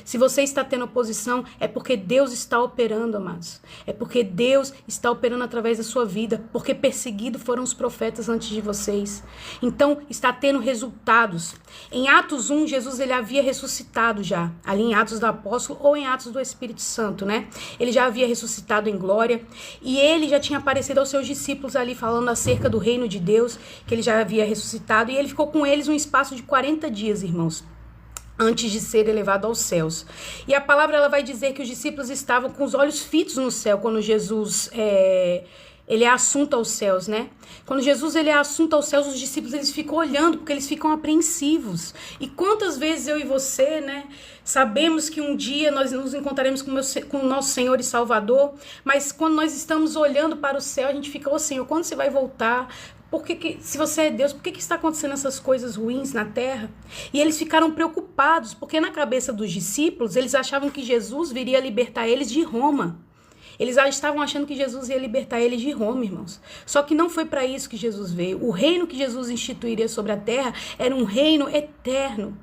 Se você está tendo oposição, é porque Deus está operando, amados. É porque Deus está operando através da sua vida, porque perseguidos foram os profetas antes de vocês. Então, está tendo resultados. Em Atos 1, Jesus ele havia ressuscitado já, ali em Atos do Apóstolo ou em Atos do Espírito Santo, né? Ele já havia ressuscitado em glória e ele já tinha aparecido aos seus discípulos ali falando acerca do reino de Deus, que ele já havia ressuscitado, e ele ficou com eles um espaço de 40 dias, irmãos, antes de ser elevado aos céus. E a palavra ela vai dizer que os discípulos estavam com os olhos fitos no céu quando Jesus ele é assunto aos céus, né? Quando Jesus ele é assunto aos céus, os discípulos eles ficam olhando, porque eles ficam apreensivos. E quantas vezes eu e você, né, sabemos que um dia nós nos encontraremos com o nosso Senhor e Salvador, mas quando nós estamos olhando para o céu, a gente fica, ô Senhor, quando você vai voltar? Se você é Deus, por que está acontecendo essas coisas ruins na terra? E eles ficaram preocupados, porque na cabeça dos discípulos, eles achavam que Jesus viria libertar eles de Roma. Eles estavam achando que Jesus ia libertar eles de Roma, irmãos. Só que não foi para isso que Jesus veio. O reino que Jesus instituiria sobre a terra era um reino eterno.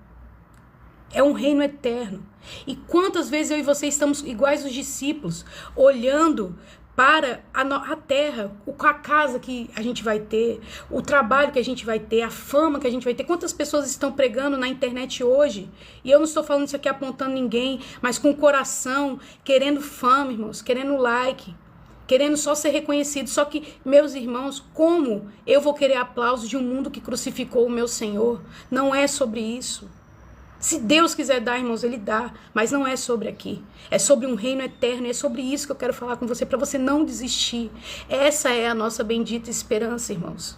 É um reino eterno. E quantas vezes eu e você estamos iguais aos discípulos, olhando para a terra, a casa que a gente vai ter, o trabalho que a gente vai ter, a fama que a gente vai ter. Quantas pessoas estão pregando na internet hoje? E eu não estou falando isso aqui apontando ninguém, mas com o coração, querendo fama, irmãos, querendo like, querendo só ser reconhecido. Só que, meus irmãos, como eu vou querer aplauso de um mundo que crucificou o meu Senhor? Não é sobre isso. Se Deus quiser dar, irmãos, Ele dá. Mas não é sobre aqui. É sobre um reino eterno. E é sobre isso que eu quero falar com você, para você não desistir. Essa é a nossa bendita esperança, irmãos.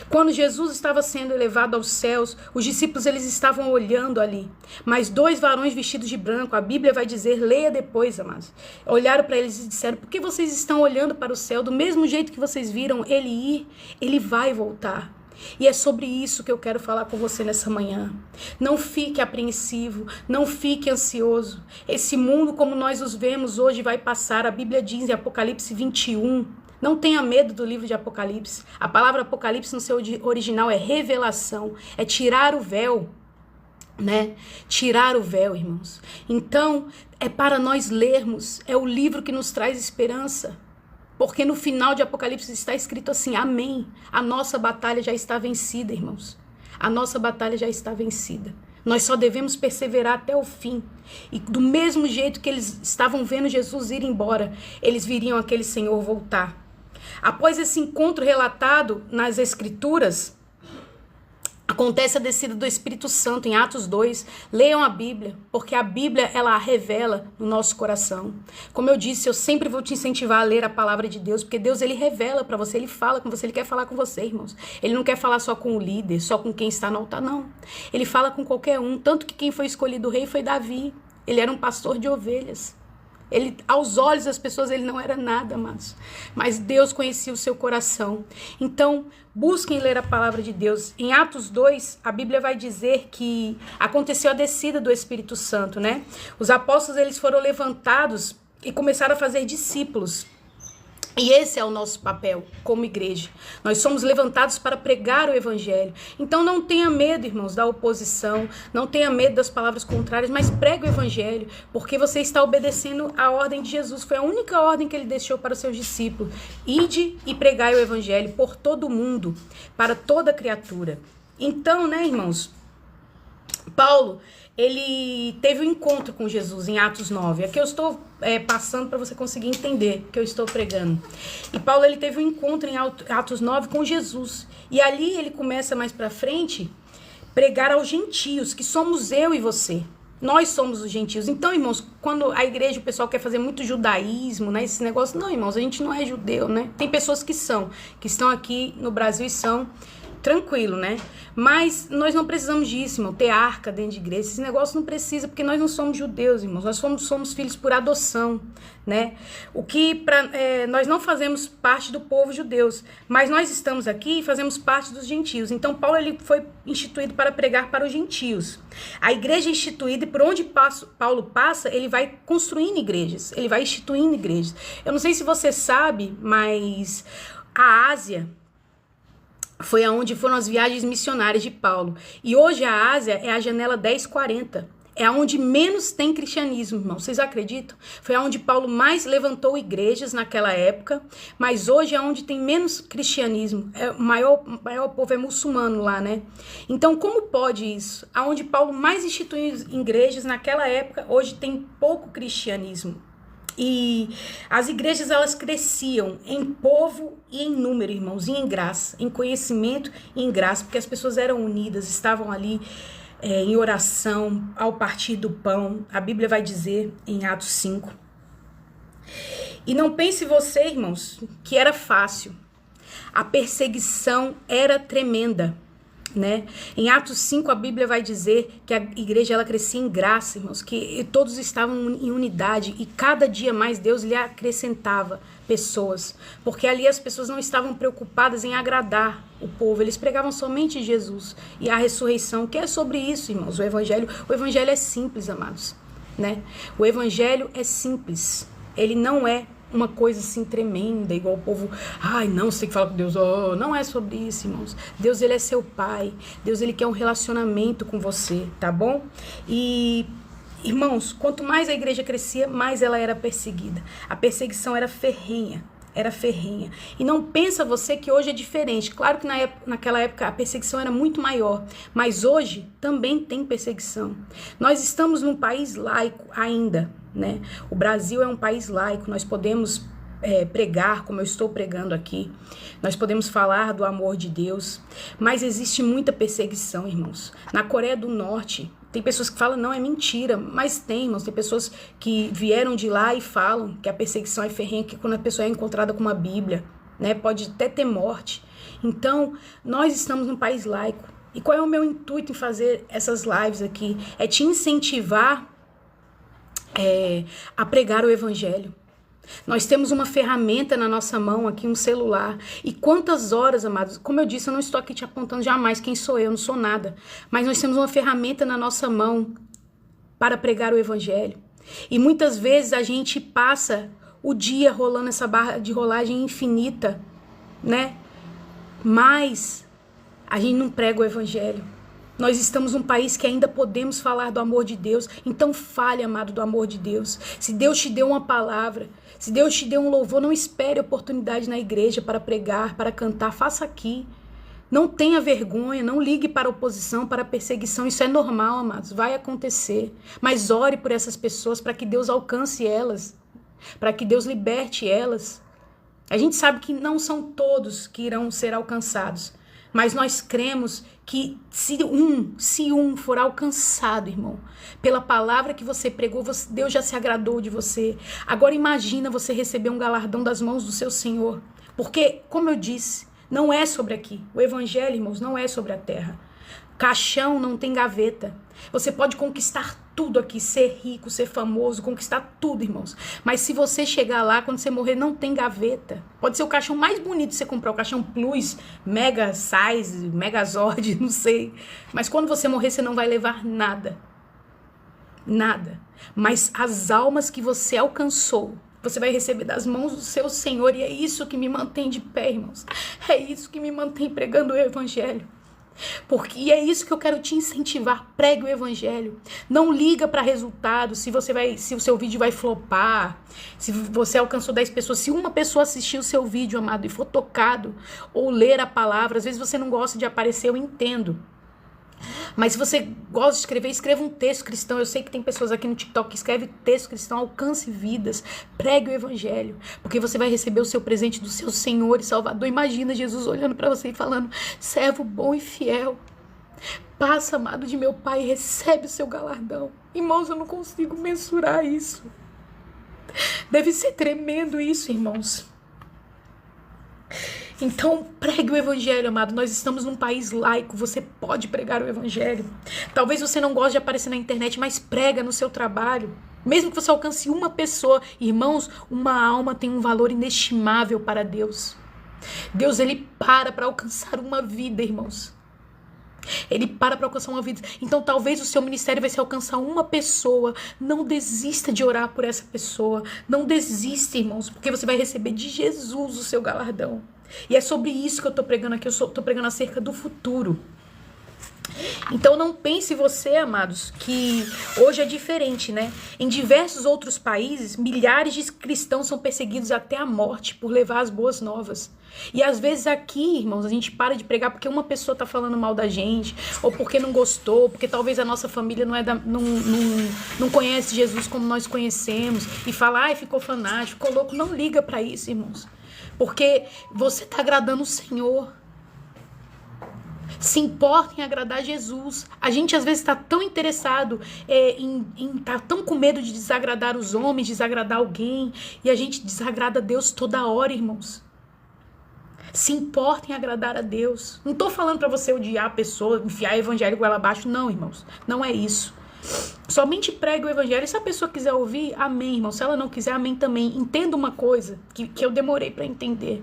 Quando Jesus estava sendo elevado aos céus, os discípulos eles estavam olhando ali. Mas 2 varões vestidos de branco, a Bíblia vai dizer, leia depois, amados. Olharam para eles e disseram, por que vocês estão olhando para o céu? Do mesmo jeito que vocês viram ele ir, ele vai voltar. E é sobre isso que eu quero falar com você nessa manhã. Não fique apreensivo, não fique ansioso. Esse mundo como nós os vemos hoje vai passar. A Bíblia diz em Apocalipse 21, não tenha medo do livro de Apocalipse. A palavra Apocalipse no seu original é revelação, é tirar o véu, né? Tirar o véu, irmãos. Então, é para nós lermos, é o livro que nos traz esperança. Porque no final de Apocalipse está escrito assim, amém. A nossa batalha já está vencida, irmãos. A nossa batalha já está vencida. Nós só devemos perseverar até o fim. E do mesmo jeito que eles estavam vendo Jesus ir embora, eles viriam aquele Senhor voltar. Após esse encontro relatado nas Escrituras, acontece a descida do Espírito Santo em Atos 2. Leiam a Bíblia, porque a Bíblia ela revela no nosso coração. Como eu disse, eu sempre vou te incentivar a ler a palavra de Deus, porque Deus ele revela para você, ele fala com você, ele quer falar com você, irmãos. Ele não quer falar só com o líder, só com quem está no altar, não. Ele fala com qualquer um, tanto que quem foi escolhido rei foi Davi. Ele era um pastor de ovelhas. Ele, aos olhos das pessoas, ele não era nada, mas Deus conhecia o seu coração. Então, busquem ler a palavra de Deus. Em Atos 2, a Bíblia vai dizer que aconteceu a descida do Espírito Santo, né? Os apóstolos, eles foram levantados e começaram a fazer discípulos. E esse é o nosso papel como igreja. Nós somos levantados para pregar o evangelho. Então não tenha medo, irmãos, da oposição. Não tenha medo das palavras contrárias, mas pregue o evangelho. Porque você está obedecendo a ordem de Jesus. Foi a única ordem que ele deixou para os seus discípulos. Ide e pregai o evangelho por todo o mundo, para toda criatura. Então, né, irmãos, Paulo, ele teve um encontro com Jesus em Atos 9. Aqui eu estou passando para você conseguir entender o que eu estou pregando. E Paulo, ele teve um encontro em Atos 9 com Jesus. E ali ele começa mais para frente pregar aos gentios, que somos eu e você. Nós somos os gentios. Então, irmãos, quando a igreja, o pessoal quer fazer muito judaísmo, né? Esse negócio, não, irmãos, a gente não é judeu, né? Tem pessoas que estão aqui no Brasil e são tranquilo, né? Mas nós não precisamos disso, irmão, ter arca dentro de igreja. Esse negócio não precisa, porque nós não somos judeus, irmãos. Nós somos filhos por adoção, né? Nós não fazemos parte do povo judeu, mas nós estamos aqui e fazemos parte dos gentios. Então, Paulo ele foi instituído para pregar para os gentios. A igreja é instituída e por onde Paulo passa, ele vai construindo igrejas. Ele vai instituindo igrejas. Eu não sei se você sabe, mas a Ásia foi aonde foram as viagens missionárias de Paulo. E hoje a Ásia é a janela 1040. é onde menos tem cristianismo, irmão. Vocês acreditam? Foi onde Paulo mais levantou igrejas naquela época, mas hoje é onde tem menos cristianismo. O maior povo é muçulmano lá, né? Então, como pode isso? Aonde Paulo mais instituiu igrejas naquela época, hoje tem pouco cristianismo. E as igrejas, elas cresciam em povo e em número, irmãos, e em graça, em conhecimento e em graça, porque as pessoas eram unidas, estavam ali em oração, ao partir do pão. A Bíblia vai dizer em Atos 5. E não pense você, irmãos, que era fácil. A perseguição era tremenda, né? Em Atos 5 a Bíblia vai dizer que a igreja ela crescia em graça, irmãos, que todos estavam em unidade e cada dia mais Deus lhe acrescentava pessoas, porque ali as pessoas não estavam preocupadas em agradar o povo, eles pregavam somente Jesus e a ressurreição, que é sobre isso, irmãos. O evangelho é simples, amados, né? O evangelho é simples, ele não é uma coisa assim tremenda, igual o povo, ai não, você tem que falar com Deus, oh, não é sobre isso, irmãos. Deus, ele é seu pai, Deus, ele quer um relacionamento com você, tá bom? E, irmãos, quanto mais a igreja crescia, mais ela era perseguida, a perseguição era ferrenha, e não pensa você que hoje é diferente. Claro que naquela época a perseguição era muito maior, mas hoje também tem perseguição. Nós estamos num país laico ainda, né? O Brasil é um país laico, nós podemos pregar como eu estou pregando aqui, nós podemos falar do amor de Deus, mas existe muita perseguição, irmãos. Na Coreia do Norte, tem pessoas que falam, não, é mentira, mas tem, irmãos, tem pessoas que vieram de lá e falam que a perseguição é ferrenha, que quando a pessoa é encontrada com uma Bíblia, né, pode até ter morte. Então, nós estamos num país laico. E qual é o meu intuito em fazer essas lives aqui? É te incentivar a pregar o evangelho. Nós temos uma ferramenta na nossa mão aqui, um celular. E quantas horas, amados, como eu disse, eu não estou aqui te apontando jamais quem sou eu, não sou nada. Mas nós temos uma ferramenta na nossa mão para pregar o evangelho. E muitas vezes a gente passa o dia rolando essa barra de rolagem infinita, né? Mas a gente não prega o evangelho. Nós estamos num país que ainda podemos falar do amor de Deus. Então fale, amado, do amor de Deus. Se Deus te deu uma palavra, se Deus te deu um louvor, não espere oportunidade na igreja para pregar, para cantar. Faça aqui. Não tenha vergonha, não ligue para a oposição, para a perseguição. Isso é normal, amados, vai acontecer. Mas ore por essas pessoas para que Deus alcance elas, para que Deus liberte elas. A gente sabe que não são todos que irão ser alcançados, mas nós cremos que se um for alcançado, irmão, pela palavra que você pregou, Deus já se agradou de você. Agora imagina você receber um galardão das mãos do seu Senhor. Porque, como eu disse, não é sobre aqui. O evangelho, irmãos, não é sobre a terra. Caixão não tem gaveta. Você pode conquistar tudo aqui, ser rico, ser famoso, conquistar tudo, irmãos. Mas se você chegar lá, quando você morrer, não tem gaveta. Pode ser o caixão mais bonito você comprar, o caixão Plus, Mega Size, Megazord, não sei. Mas quando você morrer, você não vai levar nada. Nada. Mas as almas que você alcançou, você vai receber das mãos do seu Senhor. E é isso que me mantém de pé, irmãos. É isso que me mantém pregando o evangelho. Porque é isso que eu quero te incentivar. Pregue o evangelho. Não liga para resultado, se o seu vídeo vai flopar, se você alcançou 10 pessoas, se uma pessoa assistir o seu vídeo, amado, e for tocado, ou ler a palavra. Às vezes você não gosta de aparecer, eu entendo. Mas se você gosta de escrever, escreva um texto cristão. Eu sei que tem pessoas aqui no TikTok que escrevem texto cristão, alcance vidas, pregue o evangelho, porque você vai receber o seu presente do seu Senhor e Salvador. Imagina Jesus olhando para você e falando, servo bom e fiel, passa, amado de meu Pai, e recebe o seu galardão. Irmãos, eu não consigo mensurar isso. Deve ser tremendo isso, irmãos. Então, pregue o evangelho, amado. Nós estamos num país laico, você pode pregar o evangelho. Talvez você não goste de aparecer na internet, mas prega no seu trabalho. Mesmo que você alcance uma pessoa. Irmãos, uma alma tem um valor inestimável para Deus. Deus, ele para alcançar uma vida, irmãos. Ele para alcançar uma vida. Então talvez o seu ministério vai ser alcançar uma pessoa. Não desista de orar por essa pessoa. Não desista, irmãos, porque você vai receber de Jesus o seu galardão. E é sobre isso que eu estou pregando aqui. Eu estou pregando acerca do futuro. Então não pense você, amados, que hoje é diferente, né? Em diversos outros países, milhares de cristãos são perseguidos até a morte por levar as boas novas. E às vezes aqui, irmãos, a gente para de pregar porque uma pessoa tá falando mal da gente, ou porque não gostou, porque talvez a nossa família não conhece Jesus como nós conhecemos, e fala, ai, ficou fanático, ficou louco. Não liga pra isso, irmãos. Porque você tá agradando o Senhor. Se importa em agradar Jesus. A gente às vezes está tão interessado tá tão com medo de desagradar os homens, desagradar alguém, e a gente desagrada a Deus toda hora, irmãos. Se importa em agradar a Deus. Não tô falando para você odiar a pessoa, enfiar o evangelho goela abaixo, não, irmãos. Não é isso. Somente pregue o evangelho. E se a pessoa quiser ouvir, amém, irmão. Se ela não quiser, amém também. Entenda uma coisa que eu demorei para entender.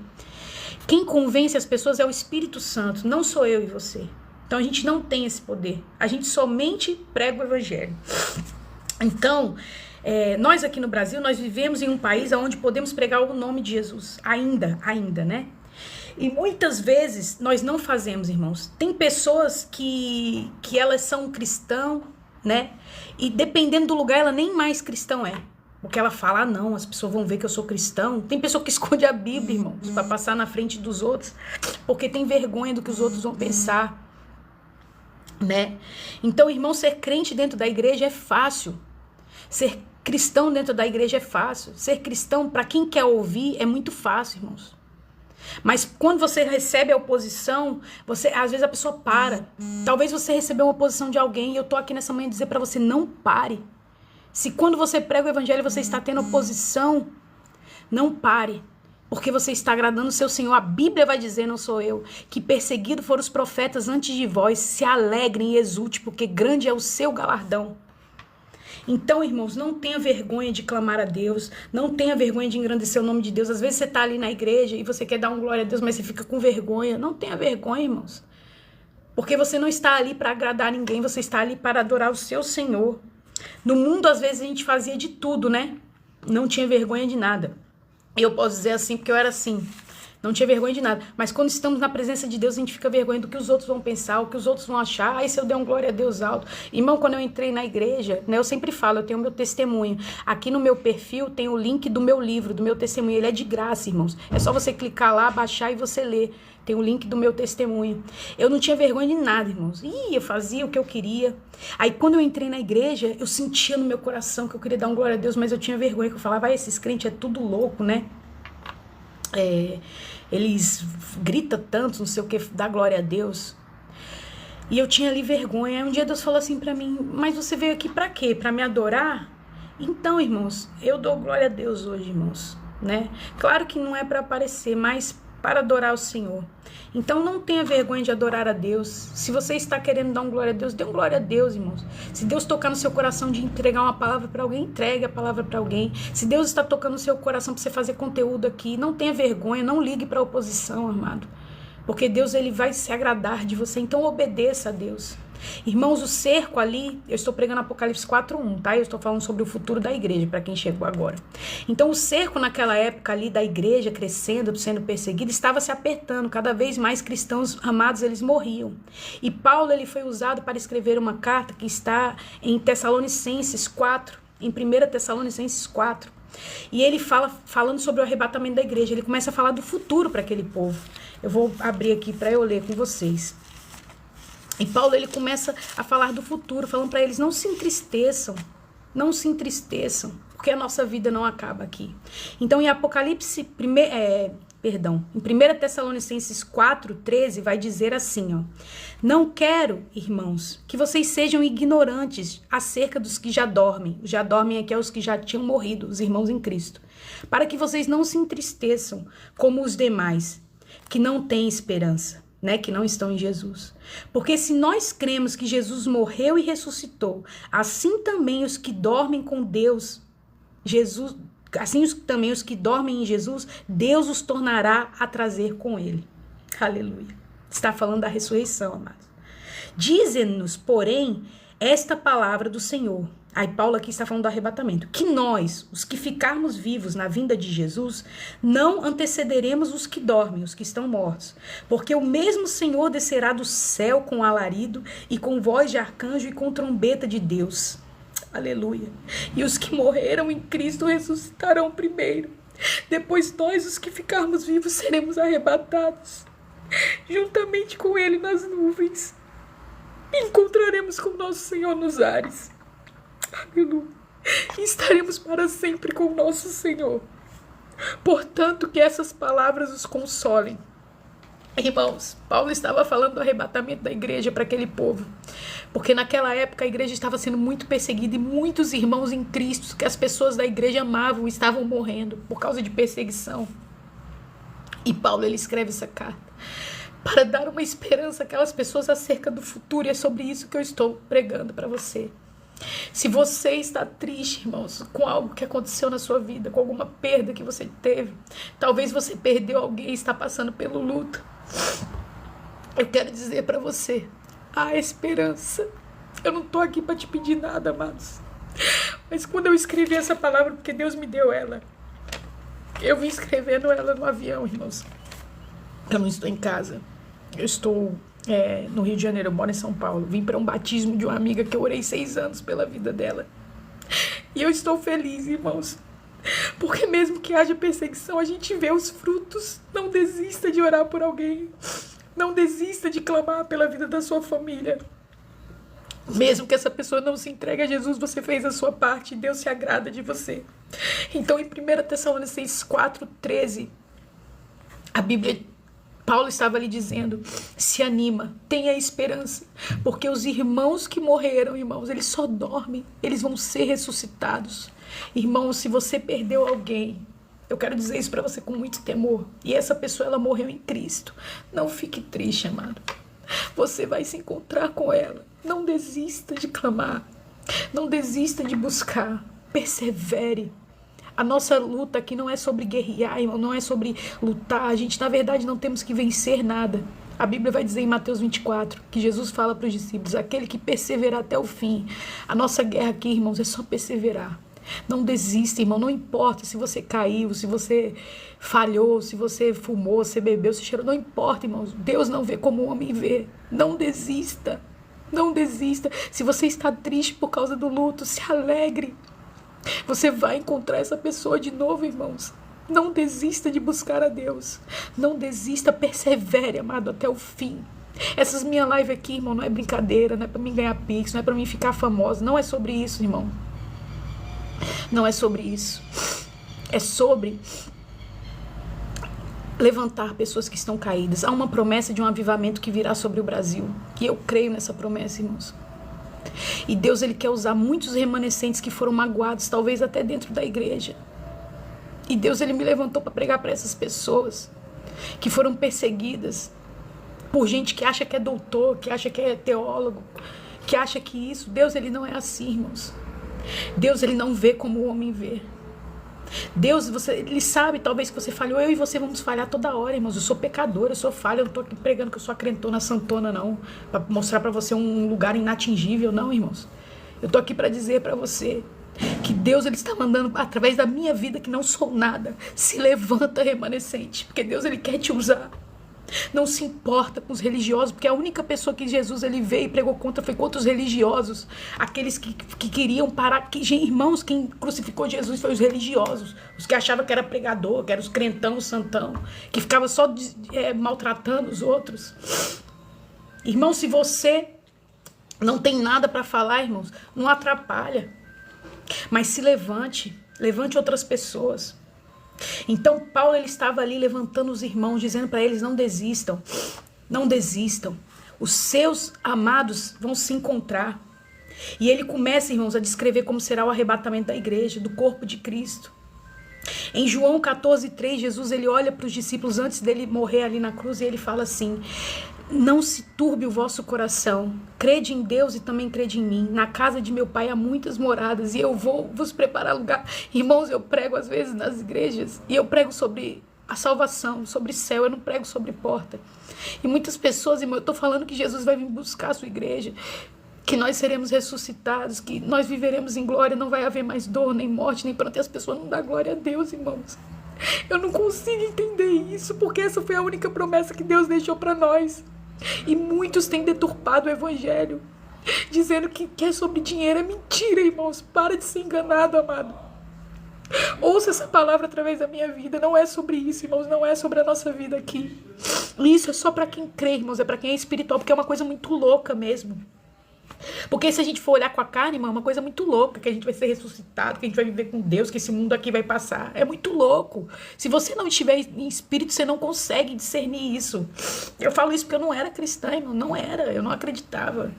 Quem convence as pessoas é o Espírito Santo, não sou eu e você. Então a gente não tem esse poder. A gente somente prega o evangelho. Então, nós aqui no Brasil, nós vivemos em um país onde podemos pregar o nome de Jesus. Ainda, né? E muitas vezes nós não fazemos, irmãos. Tem pessoas que elas são cristãs, né? E dependendo do lugar, ela nem mais cristão é. Porque ela fala, não, as pessoas vão ver que eu sou cristão. Tem pessoa que esconde a Bíblia, irmãos, para passar na frente dos outros, porque tem vergonha do que os outros vão pensar, né? Então, irmão, ser crente dentro da igreja é fácil. Ser cristão dentro da igreja é fácil. Ser cristão, para quem quer ouvir, é muito fácil, irmãos. Mas quando você recebe a oposição, às vezes a pessoa para. Talvez você recebeu uma oposição de alguém e eu tô aqui nessa manhã dizer para você, não pare. Se quando você prega o evangelho você está tendo oposição, não pare, porque você está agradando o seu Senhor. A Bíblia vai dizer, não sou eu, que perseguidos foram os profetas antes de vós, se alegrem e exulte, porque grande é o seu galardão. Então, irmãos, não tenha vergonha de clamar a Deus, não tenha vergonha de engrandecer o nome de Deus. Às vezes você está ali na igreja e você quer dar um glória a Deus, mas você fica com vergonha. Não tenha vergonha, irmãos, porque você não está ali para agradar ninguém, você está ali para adorar o seu Senhor. No mundo, às vezes, a gente fazia de tudo, né? Não tinha vergonha de nada. Eu posso dizer assim, porque eu era assim. Não tinha vergonha de nada. Mas quando estamos na presença de Deus, a gente fica vergonha do que os outros vão pensar, o que os outros vão achar. Aí se eu der um glória a Deus alto. Irmão, quando eu entrei na igreja, né? Eu sempre falo, eu tenho o meu testemunho. Aqui no meu perfil tem o link do meu livro, do meu testemunho. Ele é de graça, irmãos. É só você clicar lá, baixar e você ler. Tem o link do meu testemunho. Eu não tinha vergonha de nada, irmãos. Eu fazia o que eu queria. Aí quando eu entrei na igreja, eu sentia no meu coração que eu queria dar um glória a Deus, mas eu tinha vergonha, que eu falava, esses crentes é tudo louco, né? Eles gritam tanto, não sei o que, dá glória a Deus. E eu tinha ali vergonha. Aí um dia Deus falou assim pra mim, mas você veio aqui pra quê? Pra me adorar? Então, irmãos, eu dou glória a Deus hoje, irmãos, né? Claro que não é pra aparecer, mas para adorar o Senhor. Então não tenha vergonha de adorar a Deus. Se você está querendo dar um glória a Deus, dê um glória a Deus, irmãos. Se Deus tocar no seu coração de entregar uma palavra para alguém, entregue a palavra para alguém. Se Deus está tocando no seu coração para você fazer conteúdo aqui, não tenha vergonha, não ligue para a oposição, amado. Porque Deus, ele vai se agradar de você, então obedeça a Deus. Irmãos, o cerco ali, eu estou pregando Apocalipse 4:1, tá? Eu estou falando sobre o futuro da igreja, para quem chegou agora. Então, o cerco naquela época ali da igreja, crescendo, sendo perseguida, estava se apertando. Cada vez mais cristãos amados, eles morriam. E Paulo, ele foi usado para escrever uma carta que está em Tessalonicenses 4, em 1 Tessalonicenses 4. E ele falando sobre o arrebatamento da igreja. Ele começa a falar do futuro para aquele povo. Eu vou abrir aqui para eu ler com vocês. E Paulo, ele começa a falar do futuro, falando para eles, não se entristeçam, porque a nossa vida não acaba aqui. Então, em Apocalipse, em 1 Tessalonicenses 4:13, vai dizer assim, ó, não quero, irmãos, que vocês sejam ignorantes acerca dos que já dormem. Já dormem aqui é os que já tinham morrido, os irmãos em Cristo, para que vocês não se entristeçam como os demais, que não têm esperança. Né, que não estão em Jesus. Porque se nós cremos que Jesus morreu e ressuscitou, assim também os que dormem com Deus, também os que dormem em Jesus, Deus os tornará a trazer com ele. Aleluia. Está falando da ressurreição, amados. Dizem-nos, porém, esta palavra do Senhor. Aí Paulo aqui está falando do arrebatamento. Que nós, os que ficarmos vivos na vinda de Jesus, não antecederemos os que dormem, os que estão mortos. Porque o mesmo Senhor descerá do céu com alarido e com voz de arcanjo e com trombeta de Deus. Aleluia. E os que morreram em Cristo ressuscitarão primeiro. Depois nós, os que ficarmos vivos, seremos arrebatados juntamente com Ele nas nuvens. E encontraremos com nosso Senhor nos ares. Aleluia. E estaremos para sempre com o nosso Senhor. Portanto, que essas palavras os consolem. Irmãos, Paulo estava falando do arrebatamento da igreja para aquele povo. Porque naquela época a igreja estava sendo muito perseguida e muitos irmãos em Cristo, que as pessoas da igreja amavam, estavam morrendo por causa de perseguição. E Paulo, ele escreve essa carta para dar uma esperança àquelas pessoas acerca do futuro. E é sobre isso que eu estou pregando para você. Se você está triste, irmãos, com algo que aconteceu na sua vida, com alguma perda que você teve, talvez você perdeu alguém e está passando pelo luto, eu quero dizer para você, há esperança. Eu não estou aqui para te pedir nada, amados, mas quando eu escrevi essa palavra, porque Deus me deu ela, eu vim escrevendo ela no avião, irmãos. Eu não estou em casa, eu estou no Rio de Janeiro, eu moro em São Paulo. Vim para um batismo de uma amiga que eu orei 6 anos pela vida dela. E eu estou feliz, irmãos, porque mesmo que haja perseguição, a gente vê os frutos. Não desista de orar por alguém. Não desista de clamar pela vida da sua família. Mesmo que essa pessoa não se entregue a Jesus, você fez a sua parte e Deus se agrada de você. Então, em 1 Tessalonicenses 4:13, a Bíblia, Paulo estava ali dizendo, se anima, tenha esperança, porque os irmãos que morreram, irmãos, eles só dormem, eles vão ser ressuscitados. Irmãos, se você perdeu alguém, eu quero dizer isso para você com muito temor, e essa pessoa, ela morreu em Cristo, não fique triste, amado. Você vai se encontrar com ela. Não desista de clamar, não desista de buscar, persevere. A nossa luta aqui não é sobre guerrear, irmão, não é sobre lutar. A gente, na verdade, não temos que vencer nada. A Bíblia vai dizer em Mateus 24, que Jesus fala para os discípulos, aquele que perseverar até o fim. A nossa guerra aqui, irmãos, é só perseverar. Não desista, irmão, não importa se você caiu, se você falhou, se você fumou, se bebeu, se cheirou, não importa, irmãos. Deus não vê como o homem vê. Não desista, não desista. Se você está triste por causa do luto, se alegre. Você vai encontrar essa pessoa de novo, irmãos. Não desista de buscar a Deus. Não desista, persevere, amado, até o fim. Essas minhas lives aqui, irmão, não é brincadeira, não é para mim ganhar pix, não é para mim ficar famosa. Não é sobre isso, irmão. Não é sobre isso. É sobre levantar pessoas que estão caídas. Há uma promessa de um avivamento que virá sobre o Brasil. E eu creio nessa promessa, irmãos. E Deus, ele quer usar muitos remanescentes que foram magoados, talvez até dentro da igreja. E Deus, ele me levantou para pregar para essas pessoas que foram perseguidas por gente que acha que é doutor, que acha que é teólogo, que acha que isso. Deus, ele não é assim, irmãos. Deus, ele não vê como o homem vê. Deus, ele sabe talvez que você falhou. Eu e você vamos falhar toda hora, irmãos. Eu sou pecadora, eu sou falha. Eu não tô aqui pregando que eu sou a crentona santona, não, para mostrar para você um lugar inatingível, não, irmãos. Eu tô aqui para dizer para você que Deus, ele está mandando através da minha vida, que não sou nada. Se levanta, remanescente, porque Deus, ele quer te usar. Não se importa com os religiosos, porque a única pessoa que Jesus, ele veio e pregou contra foi contra os religiosos, aqueles que queriam parar. Irmãos, quem crucificou Jesus foi os religiosos, os que achavam que era pregador, que eram os crentão, os santão, que ficava só maltratando os outros. Irmão, se você não tem nada para falar, irmãos, não atrapalha, mas se levante outras pessoas. Então Paulo, ele estava ali levantando os irmãos, dizendo para eles, não desistam, não desistam, os seus amados vão se encontrar. E ele começa, irmãos, a descrever como será o arrebatamento da igreja, do corpo de Cristo. Em João 14:3, Jesus, ele olha para os discípulos antes dele morrer ali na cruz e ele fala assim, não se turbe o vosso coração, crede em Deus e também crede em mim. Na casa de meu pai há muitas moradas e eu vou vos preparar lugar. Irmãos, eu prego às vezes nas igrejas e eu prego sobre a salvação, sobre céu, eu não prego sobre porta. E muitas pessoas, irmão, eu estou falando que Jesus vai vir buscar a sua igreja. que nós seremos ressuscitados, que nós viveremos em glória, não vai haver mais dor, nem morte, nem pranto, e as pessoas não dão glória a Deus, irmãos. Eu não consigo entender isso, porque essa foi a única promessa que Deus deixou para nós. E muitos têm deturpado o evangelho, dizendo que é sobre dinheiro. É mentira, irmãos. Para de ser enganado, amado. Ouça essa palavra através da minha vida. Não é sobre isso, irmãos. Não é sobre a nossa vida aqui. Isso é só para quem crê, irmãos. É para quem é espiritual, porque é uma coisa muito louca mesmo. Porque se a gente for olhar com a carne, irmão, é uma coisa muito louca, que a gente vai ser ressuscitado, que a gente vai viver com Deus, que esse mundo aqui vai passar. É muito louco. Se você não estiver em espírito, você não consegue discernir isso. Eu falo isso porque eu não era cristã, irmão. Não era. Eu não acreditava.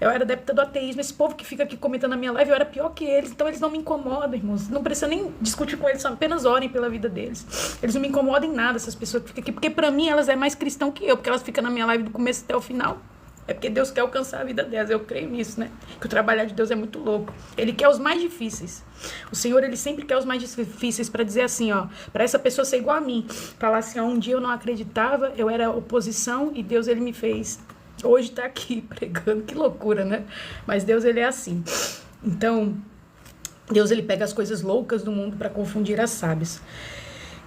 Eu era adepta do ateísmo. Esse povo que fica aqui comentando na minha live, eu era pior que eles. Então eles não me incomodam, irmãos. Não precisa nem discutir com eles, só apenas orem pela vida deles. Eles não me incomodam em nada, essas pessoas que ficam aqui. Porque pra mim elas é mais cristão que eu, porque elas ficam na minha live do começo até o final. É porque Deus quer alcançar a vida delas. Eu creio nisso, né? Que o trabalhar de Deus é muito louco. Ele quer os mais difíceis. O Senhor, ele sempre quer os mais difíceis para dizer assim, ó, para essa pessoa ser igual a mim. Falar assim, ó, um dia eu não acreditava, eu era oposição e Deus, ele me fez. Hoje tá aqui pregando, que loucura, né? Mas Deus, ele é assim. Então, Deus, ele pega as coisas loucas do mundo para confundir as sábias.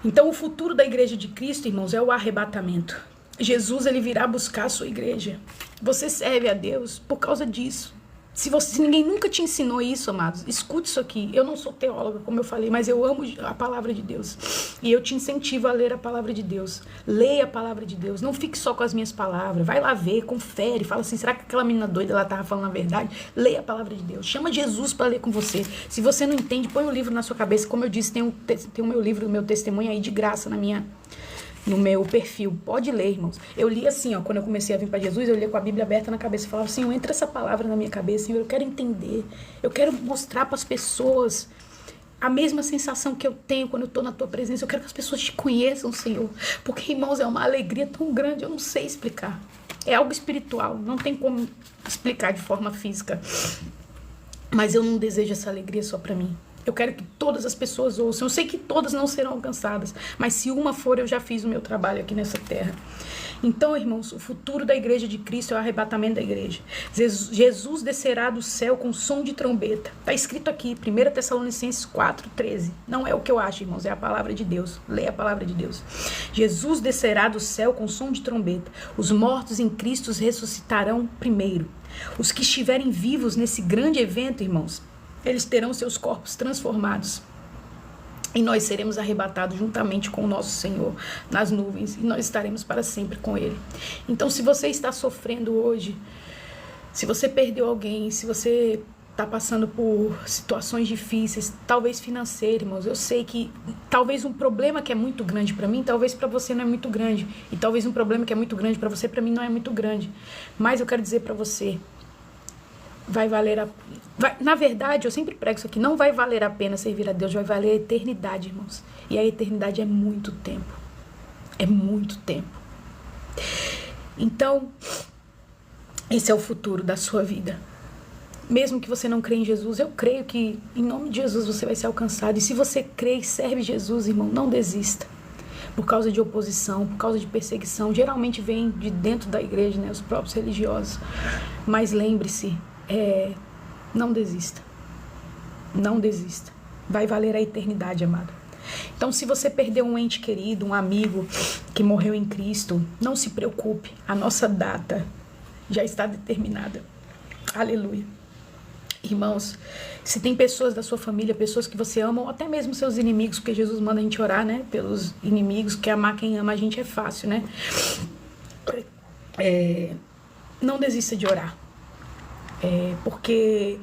Então, o futuro da igreja de Cristo, irmãos, é o arrebatamento. Jesus, ele virá buscar a sua igreja. Você serve a Deus por causa disso. Se ninguém nunca te ensinou isso, amados, escute isso aqui. Eu não sou teóloga, como eu falei, mas eu amo a palavra de Deus. E eu te incentivo a ler a palavra de Deus. Leia a palavra de Deus. Não fique só com as minhas palavras. Vai lá ver, confere. Fala assim, será que aquela menina doida, ela estava falando a verdade? Leia a palavra de Deus. Chama Jesus para ler com você. Se você não entende, põe o livro na sua cabeça. Como eu disse, tem o meu livro, o meu testemunho aí de graça no meu perfil. Pode ler, irmãos. Eu li assim, ó, quando eu comecei a vir para Jesus, eu lia com a Bíblia aberta na cabeça e falava, Senhor, entra essa palavra na minha cabeça, Senhor, eu quero entender, eu quero mostrar para as pessoas a mesma sensação que eu tenho quando eu tô na tua presença. Eu quero que as pessoas te conheçam, Senhor, porque, irmãos, é uma alegria tão grande, eu não sei explicar. É algo espiritual, não tem como explicar de forma física, mas eu não desejo essa alegria só para mim. Eu quero que todas as pessoas ouçam. Eu sei que todas não serão alcançadas, mas se uma for, eu já fiz o meu trabalho aqui nessa terra. Então, irmãos, o futuro da igreja de Cristo é o arrebatamento da igreja. Jesus descerá do céu com som de trombeta. Está escrito aqui, 1 Tessalonicenses 4:13. Não é o que eu acho, irmãos, é a palavra de Deus. Leia a palavra de Deus. Jesus descerá do céu com som de trombeta. Os mortos em Cristo ressuscitarão primeiro. Os que estiverem vivos nesse grande evento, irmãos, eles terão seus corpos transformados. E nós seremos arrebatados juntamente com o nosso Senhor nas nuvens. E nós estaremos para sempre com Ele. Então, se você está sofrendo hoje, se você perdeu alguém, se você está passando por situações difíceis, talvez financeiras, irmãos, eu sei que talvez um problema que é muito grande para mim, talvez para você não é muito grande. E talvez um problema que é muito grande para você, para mim não é muito grande. Mas eu quero dizer para você, vai valer a... na verdade, eu sempre prego isso aqui, não vai valer a pena servir a Deus, vai valer a eternidade, irmãos. E a eternidade é muito tempo. É muito tempo. Então, esse é o futuro da sua vida. Mesmo que você não crê em Jesus, eu creio que em nome de Jesus você vai ser alcançado. E se você crê e serve Jesus, irmão, não desista. Por causa de oposição, por causa de perseguição, geralmente vem de dentro da igreja, né, os próprios religiosos. Mas lembre-se, não desista. Não desista. Vai valer a eternidade, amado. Então, se você perdeu um ente querido, um amigo que morreu em Cristo, não se preocupe. A nossa data já está determinada. Aleluia. Irmãos, se tem pessoas da sua família, pessoas que você ama, ou até mesmo seus inimigos, porque Jesus manda a gente orar, né, pelos inimigos, que amar quem ama a gente é fácil, né? Não desista de orar. Porque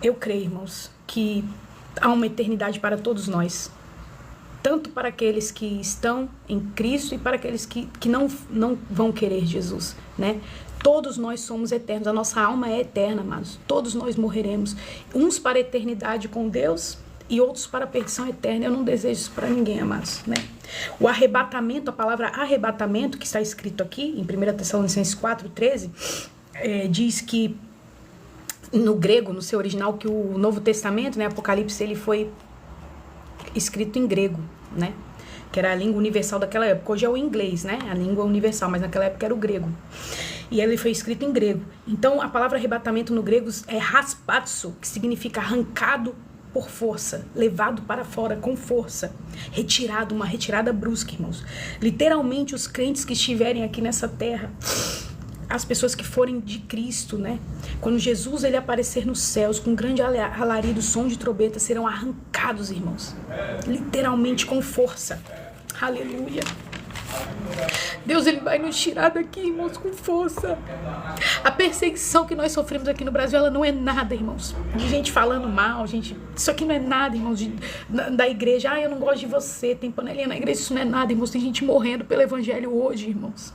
eu creio, irmãos, que há uma eternidade para todos nós. Tanto para aqueles que estão em Cristo e para aqueles que não vão querer Jesus, né? Todos nós somos eternos, a nossa alma é eterna, amados. Todos nós morreremos. Uns para a eternidade com Deus e outros para a perdição eterna. Eu não desejo isso para ninguém, amados, né? O arrebatamento, a palavra arrebatamento, que está escrito aqui em 1 Tessalonicenses 4:13, diz que no grego, no seu original, que o Novo Testamento, né, Apocalipse, ele foi escrito em grego, né? Que era a língua universal daquela época. Hoje é o inglês, né? A língua universal, mas naquela época era o grego. E ele foi escrito em grego. Então, a palavra arrebatamento no grego é raspatso, que significa arrancado por força, levado para fora com força, retirado, uma retirada brusca, irmãos. Literalmente, os crentes que estiverem aqui nessa terra, as pessoas que forem de Cristo, né? Quando Jesus ele aparecer nos céus com um grande alarido, som de trombeta, serão arrancados, irmãos. Literalmente com força. Aleluia. Deus ele vai nos tirar daqui, irmãos, com força. A perseguição que nós sofremos aqui no Brasil, ela não é nada, irmãos. De gente falando mal, gente. Isso aqui não é nada, irmãos, da igreja. Ah, eu não gosto de você, tem panelinha na igreja. Isso não é nada, irmãos. Tem gente morrendo pelo evangelho hoje, irmãos.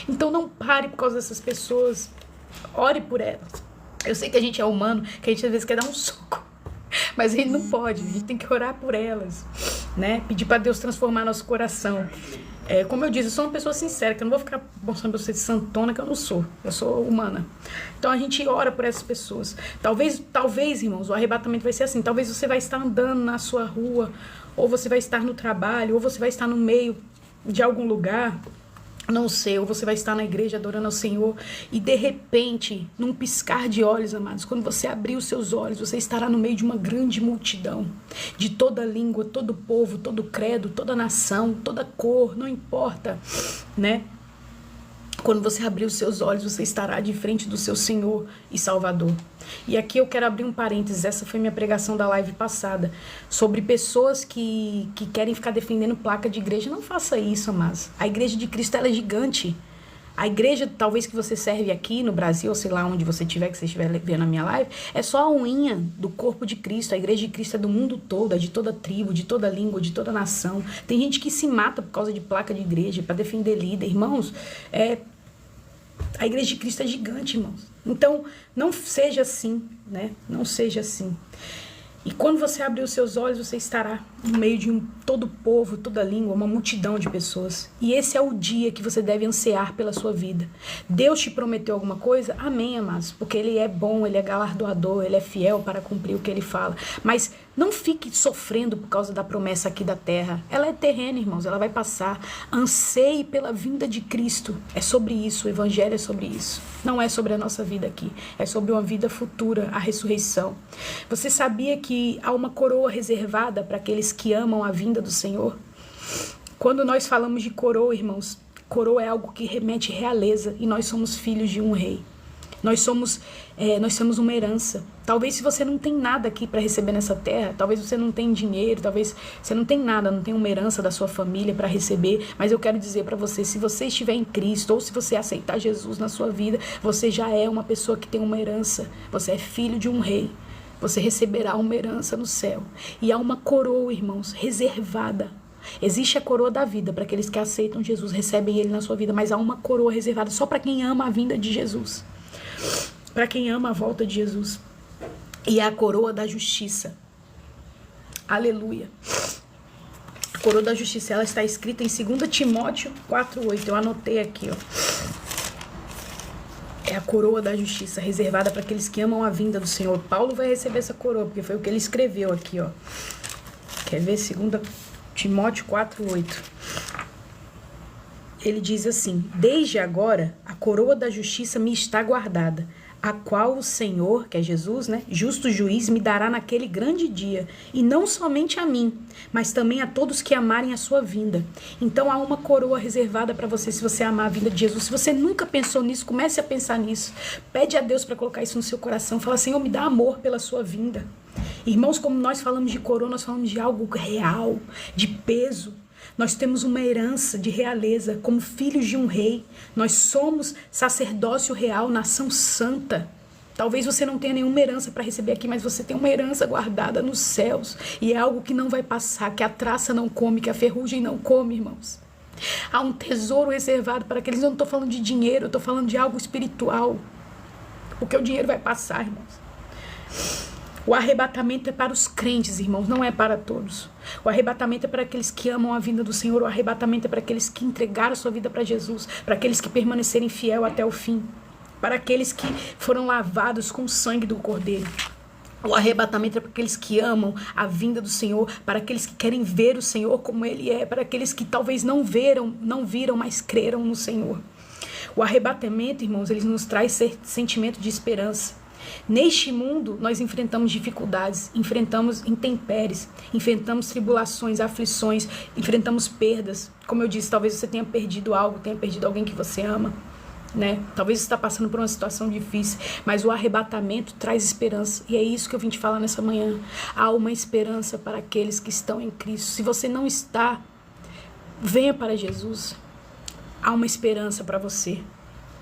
Então não pare por causa dessas pessoas. Ore por elas. Eu sei que a gente é humano, que a gente às vezes quer dar um soco. Mas a gente não pode, a gente tem que orar por elas, né? Pedir para Deus transformar nosso coração. Como eu disse, eu sou uma pessoa sincera, que eu não vou ficar mostrando pra você de santona, que eu não sou. Eu sou humana. Então a gente ora por essas pessoas. Talvez, irmãos, o arrebatamento vai ser assim. Talvez você vai estar andando na sua rua, ou você vai estar no trabalho, ou você vai estar no meio de algum lugar, não sei, ou você vai estar na igreja adorando ao Senhor, e de repente, num piscar de olhos, amados, quando você abrir os seus olhos, você estará no meio de uma grande multidão, de toda língua, todo povo, todo credo, toda nação, toda cor, não importa, né? Quando você abrir os seus olhos, você estará de frente do seu Senhor e Salvador. E aqui eu quero abrir um parênteses, essa foi minha pregação da live passada, sobre pessoas que querem ficar defendendo placa de igreja. Não faça isso, amados. A igreja de Cristo, ela é gigante. A igreja, talvez que você serve aqui no Brasil, ou sei lá onde você estiver, que você estiver vendo a minha live, é só a unha do corpo de Cristo. A igreja de Cristo é do mundo todo, é de toda tribo, de toda língua, de toda nação. Tem gente que se mata por causa de placa de igreja, para defender líder. Irmãos, a igreja de Cristo é gigante, irmãos. Então, não seja assim, né? Não seja assim. E quando você abrir os seus olhos, você estará no meio de todo povo, toda língua, uma multidão de pessoas. E esse é o dia que você deve ansiar pela sua vida. Deus te prometeu alguma coisa? Amém, amados. Porque Ele é bom, Ele é galardoador, Ele é fiel para cumprir o que Ele fala. Mas não fique sofrendo por causa da promessa aqui da terra. Ela é terrena, irmãos, ela vai passar. Anseie pela vinda de Cristo. É sobre isso, o evangelho é sobre isso. Não é sobre a nossa vida aqui. É sobre uma vida futura, a ressurreição. Você sabia que há uma coroa reservada para aqueles que amam a vinda do Senhor? Quando nós falamos de coroa, irmãos, coroa é algo que remete realeza, e nós somos filhos de um rei. Nós temos uma herança. Talvez se você não tem nada aqui para receber nessa terra, talvez você não tenha dinheiro, talvez você não tenha nada, não tenha uma herança da sua família para receber, mas eu quero dizer para você, se você estiver em Cristo, ou se você aceitar Jesus na sua vida, você já é uma pessoa que tem uma herança. Você é filho de um rei. Você receberá uma herança no céu. E há uma coroa, irmãos, reservada. Existe a coroa da vida para aqueles que aceitam Jesus, recebem Ele na sua vida, mas há uma coroa reservada só para quem ama a vinda de Jesus, para quem ama a volta de Jesus. E é a coroa da justiça. Aleluia. A coroa da justiça, ela está escrita em 2 Timóteo 4:8. Eu anotei aqui, ó. É a coroa da justiça, reservada para aqueles que amam a vinda do Senhor. Paulo vai receber essa coroa, porque foi o que ele escreveu aqui, ó. Quer ver? 2 Timóteo 4:8. Ele diz assim: desde agora a coroa da justiça me está guardada, a qual o Senhor, que é Jesus, né, justo juiz, me dará naquele grande dia, e não somente a mim, mas também a todos que amarem a sua vinda. Então há uma coroa reservada para você, se você amar a vinda de Jesus. Se você nunca pensou nisso, comece a pensar nisso. Pede a Deus para colocar isso no seu coração. Fala: Senhor, me dá amor pela sua vinda. Irmãos, como nós falamos de coroa, nós falamos de algo real, de peso. Nós temos uma herança de realeza como filhos de um rei. Nós somos sacerdócio real, nação santa. Talvez você não tenha nenhuma herança para receber aqui, mas você tem uma herança guardada nos céus. E é algo que não vai passar, que a traça não come, que a ferrugem não come, irmãos. Há um tesouro reservado para aqueles. Eu não estou falando de dinheiro, eu estou falando de algo espiritual. Porque o dinheiro vai passar, irmãos. O arrebatamento é para os crentes, irmãos, não é para todos. O arrebatamento é para aqueles que amam a vinda do Senhor. O arrebatamento é para aqueles que entregaram sua vida para Jesus, para aqueles que permanecerem fiel até o fim, para aqueles que foram lavados com o sangue do Cordeiro. O arrebatamento é para aqueles que amam a vinda do Senhor, para aqueles que querem ver o Senhor como Ele é, para aqueles que talvez não viram, mas creram no Senhor. O arrebatamento, irmãos, ele nos traz sentimento de esperança. Neste mundo, nós enfrentamos dificuldades, enfrentamos intempéries, enfrentamos tribulações, aflições, enfrentamos perdas. Como eu disse, talvez você tenha perdido algo, tenha perdido alguém que você ama, né? Talvez você está passando por uma situação difícil, mas o arrebatamento traz esperança. E é isso que eu vim te falar nessa manhã. Há uma esperança para aqueles que estão em Cristo. Se você não está, venha para Jesus. Há uma esperança para você.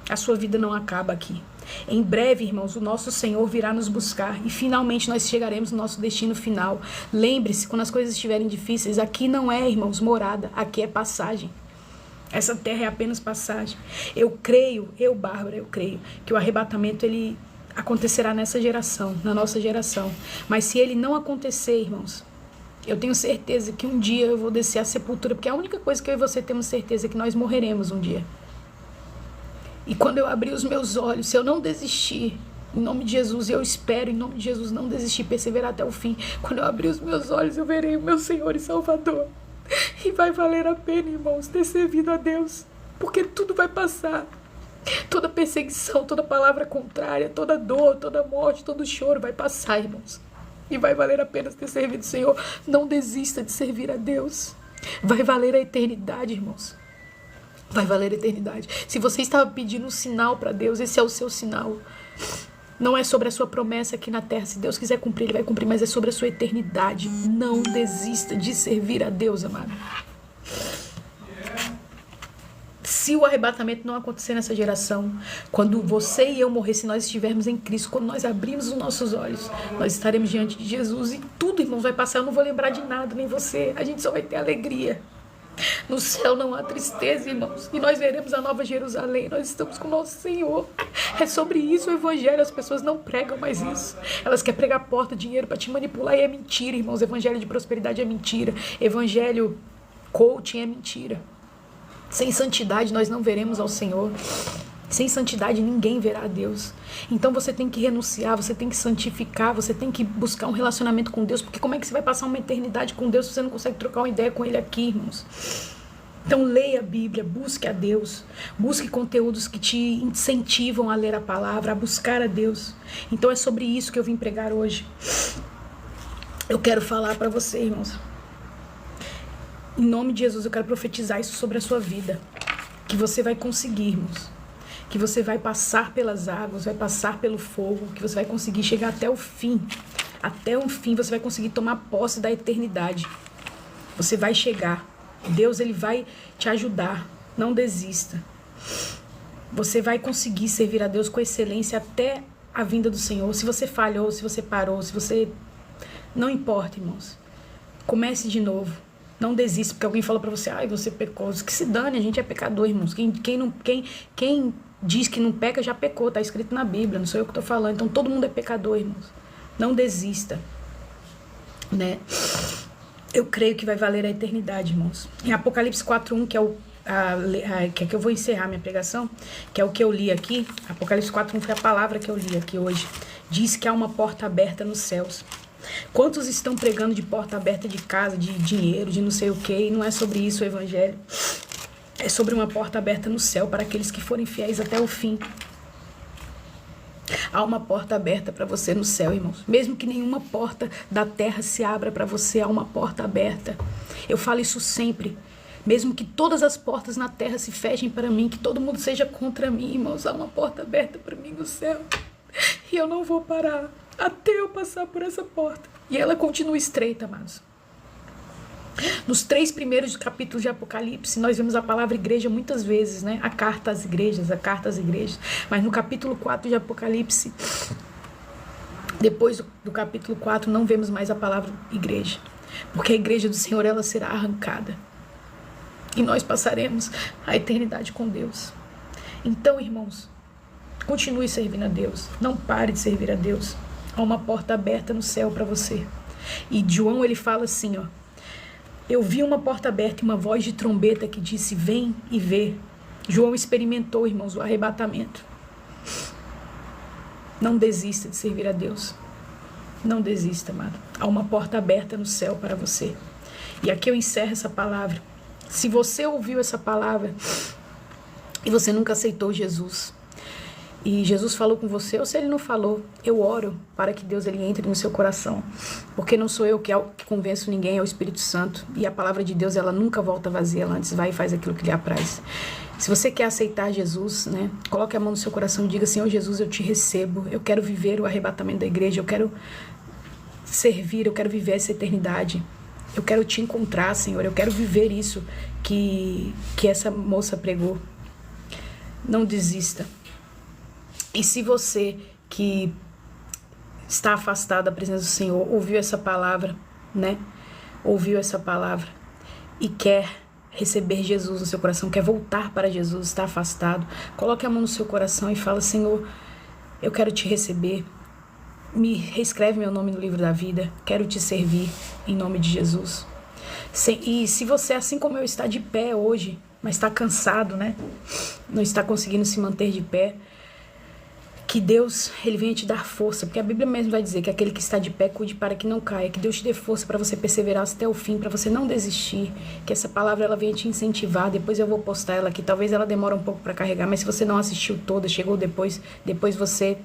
A sua vida não acaba aqui. Em breve, irmãos, o nosso Senhor virá nos buscar e finalmente nós chegaremos no nosso destino final. Lembre-se, quando as coisas estiverem difíceis, aqui não é, irmãos, morada, aqui é passagem. Essa terra é apenas passagem. Bárbara, eu creio que o arrebatamento ele acontecerá nessa geração, na nossa geração. Mas se ele não acontecer, irmãos, eu tenho certeza que um dia eu vou descer à sepultura, porque a única coisa que eu e você temos certeza é que nós morreremos um dia. E quando eu abrir os meus olhos, se eu não desistir, em nome de Jesus, eu espero, em nome de Jesus, não desistir, perseverar até o fim. Quando eu abrir os meus olhos, eu verei o meu Senhor e Salvador. E vai valer a pena, irmãos, ter servido a Deus, porque tudo vai passar. Toda perseguição, toda palavra contrária, toda dor, toda morte, todo choro vai passar, irmãos. E vai valer a pena ter servido o Senhor. Não desista de servir a Deus. Vai valer a eternidade, irmãos. Vai valer a eternidade. Se você estava pedindo um sinal para Deus, esse é o seu sinal. Não é sobre a sua promessa aqui na terra. Se Deus quiser cumprir, Ele vai cumprir, mas é sobre a sua eternidade. Não desista de servir a Deus, amado. Se o arrebatamento não acontecer nessa geração, quando você e eu morrer, se nós estivermos em Cristo, quando nós abrirmos os nossos olhos, nós estaremos diante de Jesus e tudo, irmãos, vai passar. Eu não vou lembrar de nada, nem você. A gente só vai ter alegria. No céu não há tristeza, irmãos. E nós veremos a Nova Jerusalém. Nós estamos com o nosso Senhor. É sobre isso o Evangelho. As pessoas não pregam mais isso. Elas querem pregar porta, dinheiro para te manipular. E é mentira, irmãos. Evangelho de prosperidade é mentira. Evangelho coaching é mentira. Sem santidade nós não veremos ao Senhor. Sem santidade ninguém verá a Deus. Então você tem que renunciar, você tem que santificar, você tem que buscar um relacionamento com Deus, porque como é que você vai passar uma eternidade com Deus se você não consegue trocar uma ideia com Ele aqui, irmãos? Então leia a Bíblia, busque a Deus, busque conteúdos que te incentivam a ler a palavra, a buscar a Deus. Então é sobre isso que eu vim pregar hoje. Eu quero falar para você, irmãos. Em nome de Jesus eu quero profetizar isso sobre a sua vida, que você vai conseguir, irmãos. Que você vai passar pelas águas, vai passar pelo fogo, que você vai conseguir chegar até o fim. Até o fim você vai conseguir tomar posse da eternidade. Você vai chegar. Deus, Ele vai te ajudar. Não desista. Você vai conseguir servir a Deus com excelência até a vinda do Senhor. Se você falhou, se você parou, se você... Não importa, irmãos. Comece de novo. Não desista, porque alguém falou pra você, ai, você pecou. Que se dane, a gente é pecador, irmãos. Quem diz que não peca, já pecou, tá escrito na Bíblia, não sou eu que tô falando. Então todo mundo é pecador, irmãos. Não desista, né? Eu creio que vai valer a eternidade, irmãos. Em Apocalipse 4:1, que é que eu vou encerrar minha pregação, que é o que eu li aqui. Apocalipse 4:1 foi a palavra que eu li aqui hoje. Diz que há uma porta aberta nos céus. Quantos estão pregando de porta aberta de casa, de dinheiro, de não sei o que, e não é sobre isso o Evangelho. É sobre uma porta aberta no céu para aqueles que forem fiéis até o fim. Há uma porta aberta para você no céu, irmãos. Mesmo que nenhuma porta da terra se abra para você, há uma porta aberta. Eu falo isso sempre. Mesmo que todas as portas na terra se fechem para mim, que todo mundo seja contra mim, irmãos, há uma porta aberta para mim no céu. E eu não vou parar até eu passar por essa porta. E ela continua estreita, amados. Nos 3 primeiros capítulos de Apocalipse, nós vemos a palavra igreja muitas vezes, né? A carta às igrejas. Mas no capítulo 4 de Apocalipse, depois do capítulo 4, não vemos mais a palavra igreja. Porque a igreja do Senhor, ela será arrancada. E nós passaremos a eternidade com Deus. Então, irmãos, continue servindo a Deus. Não pare de servir a Deus. Há uma porta aberta no céu para você. E João, ele fala assim, ó. Eu vi uma porta aberta e uma voz de trombeta que disse, vem e vê. João experimentou, irmãos, o arrebatamento. Não desista de servir a Deus. Não desista, amado. Há uma porta aberta no céu para você. E aqui eu encerro essa palavra. Se você ouviu essa palavra, e você nunca aceitou Jesus, e Jesus falou com você, ou se ele não falou, eu oro para que Deus ele entre no seu coração, porque não sou eu que convenço ninguém, é o Espírito Santo, e a palavra de Deus ela nunca volta vazia, ela antes vai e faz aquilo que lhe apraz. Se você quer aceitar Jesus, né, coloque a mão no seu coração e diga, Senhor Jesus, eu te recebo, eu quero viver o arrebatamento da igreja, eu quero servir, eu quero viver essa eternidade, eu quero te encontrar, Senhor, eu quero viver isso que essa moça pregou. Não desista. E se você que está afastado da presença do Senhor, ouviu essa palavra, né? Ouviu essa palavra e quer receber Jesus no seu coração, quer voltar para Jesus, está afastado, coloque a mão no seu coração e fala, Senhor, eu quero te receber, me reescreve meu nome no livro da vida, quero te servir em nome de Jesus. E se você, assim como eu, está de pé hoje, mas está cansado, né? Não está conseguindo se manter de pé, que Deus, ele venha te dar força, porque a Bíblia mesmo vai dizer que aquele que está de pé, cuide para que não caia, que Deus te dê força para você perseverar até o fim, para você não desistir, que essa palavra ela venha te incentivar. Depois eu vou postar ela aqui, talvez ela demore um pouco para carregar, mas se você não assistiu toda, chegou depois você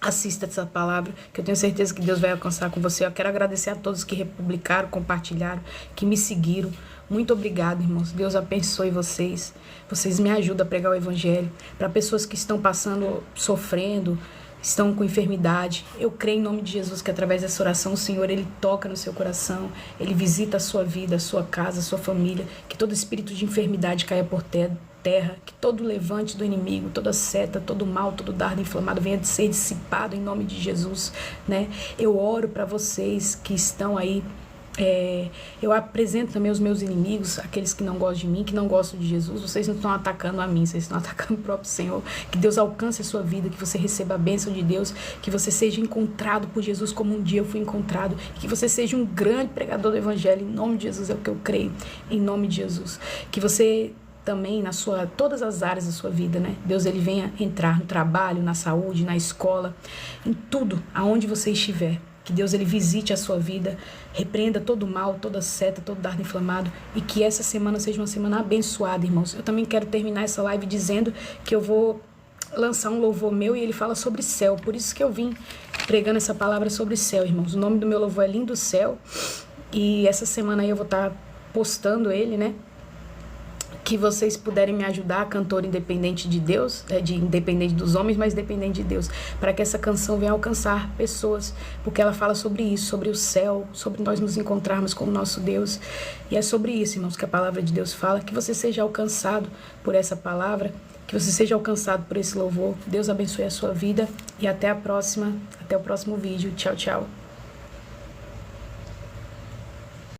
assista essa palavra, que eu tenho certeza que Deus vai alcançar com você. Eu quero agradecer a todos que republicaram, compartilharam, que me seguiram. Muito obrigado, irmãos. Deus abençoe vocês. Vocês me ajudam a pregar o evangelho. Para pessoas que estão passando, sofrendo, estão com enfermidade. Eu creio em nome de Jesus que através dessa oração o Senhor, ele toca no seu coração. Ele visita a sua vida, a sua casa, a sua família. Que todo espírito de enfermidade caia por terra, que todo levante do inimigo, toda seta, todo mal, todo dardo inflamado venha de ser dissipado em nome de Jesus, né? Eu oro para vocês que estão aí, eu apresento também os meus inimigos, aqueles que não gostam de mim, que não gostam de Jesus. Vocês não estão atacando a mim, vocês estão atacando o próprio Senhor. Que Deus alcance a sua vida, que você receba a bênção de Deus, que você seja encontrado por Jesus como um dia eu fui encontrado, que você seja um grande pregador do evangelho, em nome de Jesus, é o que eu creio, em nome de Jesus. Que você também todas as áreas da sua vida, né? Deus ele venha entrar no trabalho, na saúde, na escola, em tudo, aonde você estiver. Que Deus ele visite a sua vida, repreenda todo o mal, toda seta, todo dardo inflamado, e que essa semana seja uma semana abençoada, irmãos. Eu também quero terminar essa live dizendo que eu vou lançar um louvor meu e ele fala sobre céu. Por isso que eu vim pregando essa palavra sobre céu, irmãos. O nome do meu louvor é Lindo Céu, e essa semana aí eu vou estar postando ele, né? Que vocês puderem me ajudar, cantor independente de Deus, independente dos homens, mas dependente de Deus, para que essa canção venha alcançar pessoas, porque ela fala sobre isso, sobre o céu, sobre nós nos encontrarmos com o nosso Deus, e é sobre isso, irmãos, que a palavra de Deus fala, que você seja alcançado por essa palavra, que você seja alcançado por esse louvor. Deus abençoe a sua vida, e até a próxima, até o próximo vídeo. Tchau, tchau.